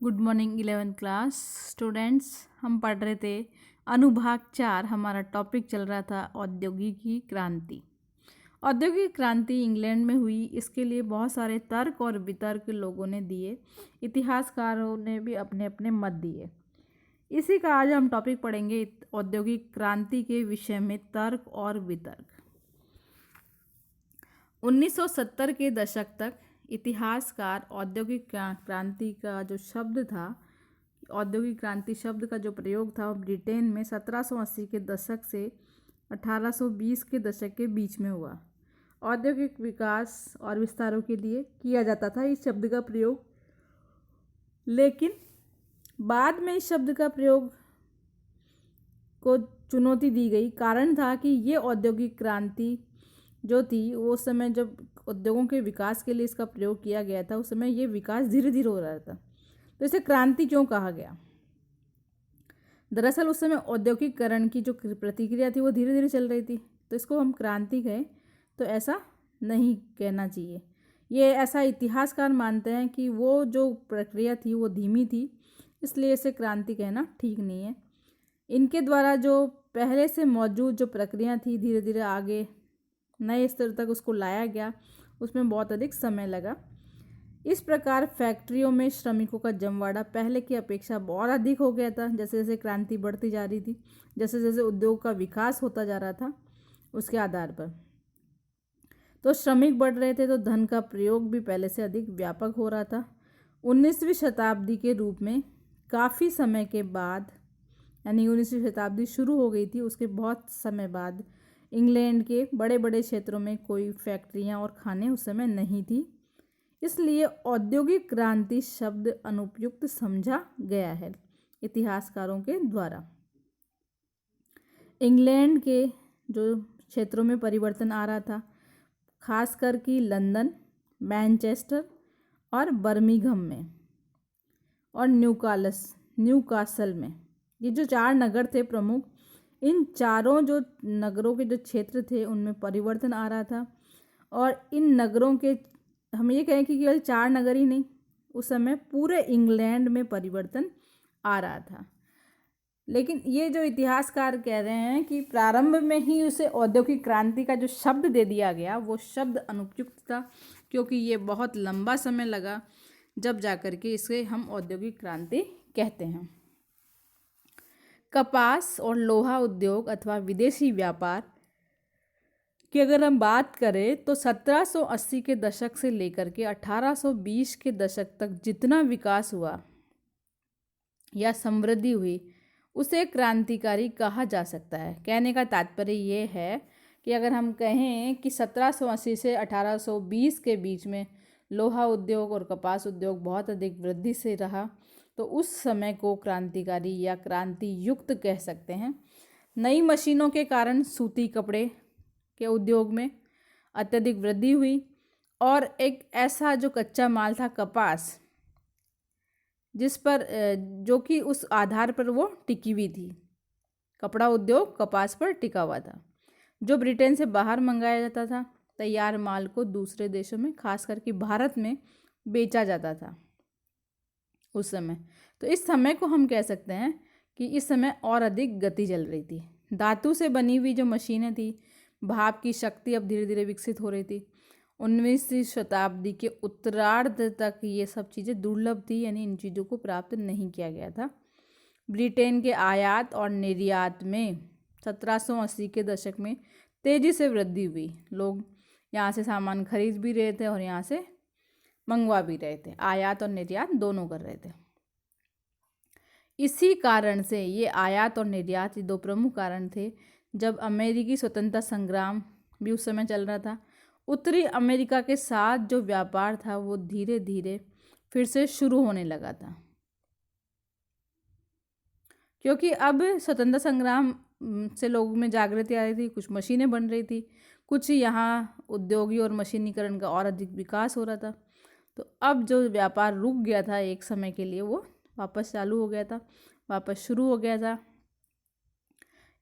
Good morning 11th class students. हम पढ़ रहे थे अनुभाग 4। हमारा टॉपिक चल रहा था औद्योगिकी क्रांति। औद्योगिक क्रांति इंग्लैंड में हुई, इसके लिए बहुत सारे तर्क और वितर्क लोगों ने दिए। इतिहासकारों ने भी अपने अपने मत दिए। इसी का आज हम टॉपिक पढ़ेंगे, औद्योगिक क्रांति के विषय में तर्क और वितर्क। 1970 के दशक तक इतिहासकार औद्योगिक क्रांति का जो शब्द था, औद्योगिक क्रांति शब्द का जो प्रयोग था, वो ब्रिटेन में 1780 के दशक से 1820 के दशक के बीच में हुआ। औद्योगिक विकास और विस्तारों के लिए किया जाता था इस शब्द का प्रयोग, लेकिन बाद में इस शब्द का प्रयोग को चुनौती दी गई। कारण था कि ये औद्योगिक क्रांति जो थी, वो समय जब उद्योगों के विकास के लिए इसका प्रयोग किया गया था, उस समय ये विकास धीरे धीरे हो रहा था। तो इसे क्रांति क्यों कहा गया? दरअसल उस समय औद्योगिकरण की जो प्रतिक्रिया थी वो धीरे धीरे चल रही थी, तो इसको हम क्रांति कहें तो ऐसा नहीं कहना चाहिए। ये ऐसा इतिहासकार मानते हैं कि वो जो प्रक्रिया थी वो धीमी थी, इसलिए इसे क्रांति कहना ठीक नहीं है। इनके द्वारा जो पहले से मौजूद जो प्रक्रिया थी, धीरे धीरे आगे नए स्तर तक उसको लाया गया, उसमें बहुत अधिक समय लगा। इस प्रकार फैक्ट्रियों में श्रमिकों का जमवाड़ा पहले की अपेक्षा बहुत अधिक हो गया था। जैसे जैसे क्रांति बढ़ती जा रही थी, जैसे जैसे उद्योग का विकास होता जा रहा था, उसके आधार पर तो श्रमिक बढ़ रहे थे, तो धन का प्रयोग भी पहले से अधिक व्यापक हो रहा था। 19वीं शताब्दी के रूप में काफ़ी समय के बाद, यानी 19वीं शताब्दी शुरू हो गई थी, उसके बहुत समय बाद इंग्लैंड के बड़े बड़े क्षेत्रों में कोई फैक्ट्रियां और खाने उस समय नहीं थी, इसलिए औद्योगिक क्रांति शब्द अनुपयुक्त समझा गया है इतिहासकारों के द्वारा। इंग्लैंड के जो क्षेत्रों में परिवर्तन आ रहा था, खासकर कि लंदन, मैनचेस्टर और बर्मिंघम में और न्यूकासल में, ये जो 4 नगर थे प्रमुख, इन चारों जो नगरों के जो क्षेत्र थे उनमें परिवर्तन आ रहा था। और इन नगरों के, हम ये कहें कि केवल 4 नगर ही नहीं, उस समय पूरे इंग्लैंड में परिवर्तन आ रहा था। लेकिन ये जो इतिहासकार कह रहे हैं कि प्रारंभ में ही उसे औद्योगिक क्रांति का जो शब्द दे दिया गया, वो शब्द अनुपयुक्त था, क्योंकि ये बहुत लंबा समय लगा जब जाकर के इसे हम औद्योगिक क्रांति कहते हैं। कपास और लोहा उद्योग अथवा विदेशी व्यापार की अगर हम बात करें तो 1780 के दशक से लेकर के 1820 के दशक तक जितना विकास हुआ या समृद्धि हुई, उसे क्रांतिकारी कहा जा सकता है। कहने का तात्पर्य ये है कि अगर हम कहें कि 1780 से 1820 के बीच में लोहा उद्योग और कपास उद्योग बहुत अधिक वृद्धि से रहा, तो उस समय को क्रांतिकारी या क्रांति युक्त कह सकते हैं। नई मशीनों के कारण सूती कपड़े के उद्योग में अत्यधिक वृद्धि हुई, और एक ऐसा जो कच्चा माल था कपास, जिस पर जो कि उस आधार पर वो टिकी हुई थी, कपड़ा उद्योग कपास पर टिका हुआ था, जो ब्रिटेन से बाहर मंगाया जाता था। तैयार माल को दूसरे देशों में, खास करके भारत में बेचा जाता था उस समय। तो इस समय को हम कह सकते हैं कि इस समय और अधिक गति चल रही थी। धातु से बनी हुई जो मशीनें थी, भाप की शक्ति अब धीरे धीरे विकसित हो रही थी। 19वीं शताब्दी के उत्तरार्ध तक ये सब चीज़ें दुर्लभ थी, यानी इन चीज़ों को प्राप्त नहीं किया गया था। ब्रिटेन के आयात और निर्यात में 1780 के दशक में तेज़ी से वृद्धि हुई। लोग यहाँ से सामान खरीद भी रहे थे और यहाँ से मंगवा भी रहे थे, आयात और निर्यात दोनों कर रहे थे। इसी कारण से ये आयात और निर्यात, ये 2 प्रमुख कारण थे। जब अमेरिकी स्वतंत्रता संग्राम भी उस समय चल रहा था, उत्तरी अमेरिका के साथ जो व्यापार था वो धीरे धीरे फिर से शुरू होने लगा था, क्योंकि अब स्वतंत्रता संग्राम से लोगों में जागृति आ रही थी, कुछ मशीनें बन रही थी, कुछ यहाँ उद्योगी और मशीनीकरण का और अधिक विकास हो रहा था। तो अब जो व्यापार रुक गया था एक समय के लिए, वो वापस चालू हो गया था, वापस शुरू हो गया था।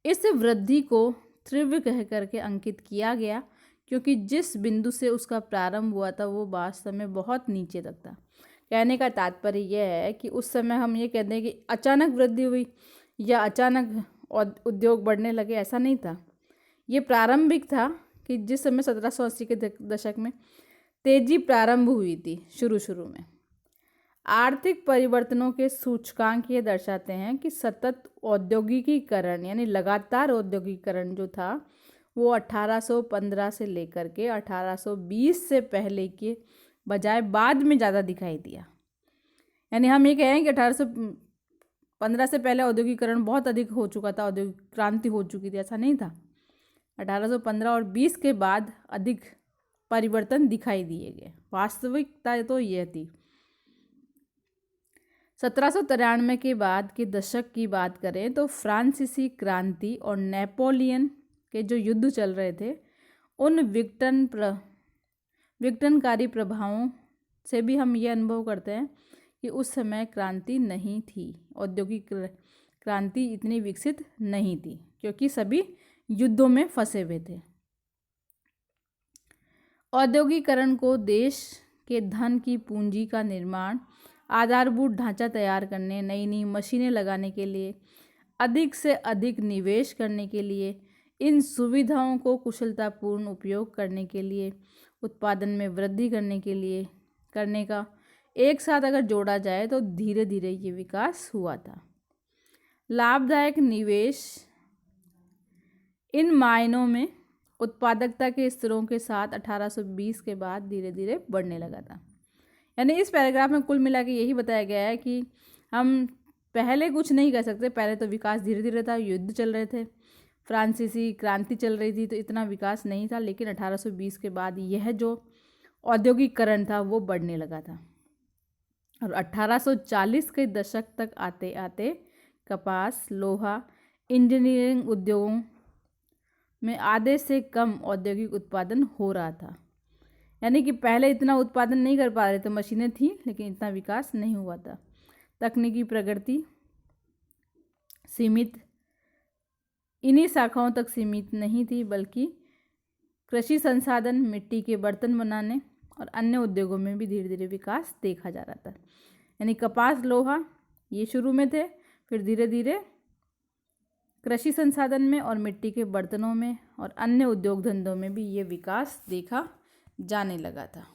इस वृद्धि को तीव्र कह करके अंकित किया गया, क्योंकि जिस बिंदु से उसका प्रारंभ हुआ था वो वास्तव में बहुत नीचे तक था। कहने का तात्पर्य यह है कि उस समय हम ये कहते हैं कि अचानक वृद्धि हुई या अचानक उद्योग बढ़ने लगे, ऐसा नहीं था। ये प्रारंभिक था कि जिस समय 1780 के दशक में तेजी प्रारंभ हुई थी शुरू में। आर्थिक परिवर्तनों के सूचकांक ये दर्शाते हैं कि सतत औद्योगिकीकरण यानी लगातार औद्योगिकीकरण जो था वो 1815 से लेकर के 1820 से पहले के बजाय बाद में ज़्यादा दिखाई दिया। यानी हम ये कहें कि 1815 से पहले औद्योगिकीकरण बहुत अधिक हो चुका था, औद्योगिक क्रांति हो चुकी थी, ऐसा नहीं था। 1815 और 20 के बाद अधिक परिवर्तन दिखाई दिए गए। वास्तविकता तो यह थी। 1793 के बाद के दशक की बात करें तो फ्रांसीसी क्रांति और नेपोलियन के जो युद्ध चल रहे थे उन विघटनकारी प्रभावों से भी हम ये अनुभव करते हैं कि उस समय क्रांति नहीं थी, औद्योगिक क्रांति इतनी विकसित नहीं थी क्योंकि सभी युद्धों में फंसे हुए थे। औद्योगिकरण को देश के धन की पूंजी का निर्माण, आधारभूत ढांचा तैयार करने, नई नई मशीनें लगाने के लिए, अधिक से अधिक निवेश करने के लिए, इन सुविधाओं को कुशलतापूर्ण उपयोग करने के लिए, उत्पादन में वृद्धि करने का एक साथ अगर जोड़ा जाए तो धीरे धीरे ये विकास हुआ था। लाभदायक निवेश इन मायनों में उत्पादकता के स्तरों के साथ 1820 के बाद धीरे धीरे बढ़ने लगा था। यानी इस पैराग्राफ में कुल मिला के यही बताया गया है कि हम पहले कुछ नहीं कर सकते, पहले तो विकास धीरे धीरे था, युद्ध चल रहे थे, फ्रांसीसी क्रांति चल रही थी, तो इतना विकास नहीं था। लेकिन 1820 के बाद यह जो औद्योगिकरण था वो बढ़ने लगा था और 1840 के दशक तक आते आते कपास, लोहा, इंजीनियरिंग उद्योगों में आधे से कम औद्योगिक उत्पादन हो रहा था। यानी कि पहले इतना उत्पादन नहीं कर पा रहे थे, मशीनें थी लेकिन इतना विकास नहीं हुआ था। तकनीकी प्रगति सीमित इन्हीं शाखाओं तक सीमित नहीं थी, बल्कि कृषि संसाधन, मिट्टी के बर्तन बनाने और अन्य उद्योगों में भी धीरे धीरे विकास देखा जा रहा था। यानी कपास, लोहा ये शुरू में थे, फिर धीरे धीरे कृषि संसाधन में और मिट्टी के बर्तनों में और अन्य उद्योग धंधों में भी ये विकास देखा जाने लगा था।